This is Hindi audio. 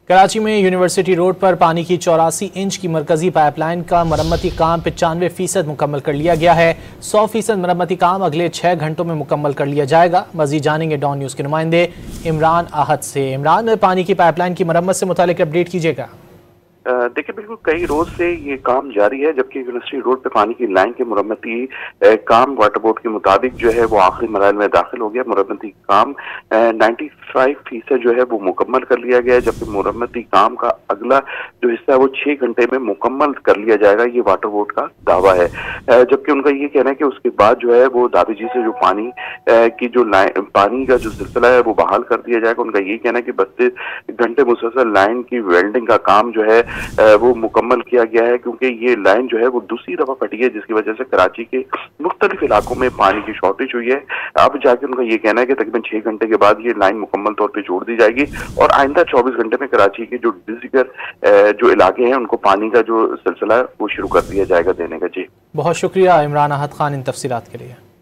कराची में यूनिवर्सिटी रोड पर पानी की 84 इंच की मरकजी पाइपलाइन का मरम्मती काम 95% मुकम्मल कर लिया गया है। 100% मरम्मती काम अगले 6 घंटों में मुकम्मल कर लिया जाएगा। मजीद जानेंगे डॉन न्यूज़ के नुमाइंदे इमरान आहत से। इमरान, पानी की पाइपलाइन की मरम्मत से मुतालिक अपडेट कीजिएगा। देखिए, बिल्कुल कई रोज से ये काम जारी है, जबकि यूनिवर्सिटी रोड पे पानी की लाइन की मुरम्मती काम वाटर बोर्ड के मुताबिक जो है वो आखिरी मराहल में दाखिल हो गया। मुरम्मती काम 95% जो है वो मुकम्मल कर लिया गया है, जबकि मुरम्मती काम का अगला जो हिस्सा है वो 6 घंटे में मुकम्मल कर लिया जाएगा, ये वाटर बोर्ड का दावा है। जबकि उनका ये कहना है कि उसके बाद जो है वो दाबेजी से जो पानी की जो लाइन पानी का जो सिलसिला है वो बहाल कर दिया जाएगा। उनका ये कहना है कि 32 घंटे मुसलसल लाइन की वेल्डिंग का काम जो है वो मुकम्मल किया गया है, क्योंकि ये लाइन जो है वो दूसरी दफा फटी है, जिसकी वजह से कराची के मुख्तलिफ इलाकों में पानी की शॉर्टेज हुई है। अब जाके उनका ये कहना है कि तकरीबन 6 घंटे के बाद ये लाइन मुकम्मल तौर पे जोड़ दी जाएगी और आइंदा 24 घंटे में कराची के जो दीगर जो इलाके हैं उनको पानी का जो सिलसिला है वो शुरू कर दिया जाएगा देने का। जी, बहुत शुक्रिया इमरान आहत खान इन तफसीलात के लिए।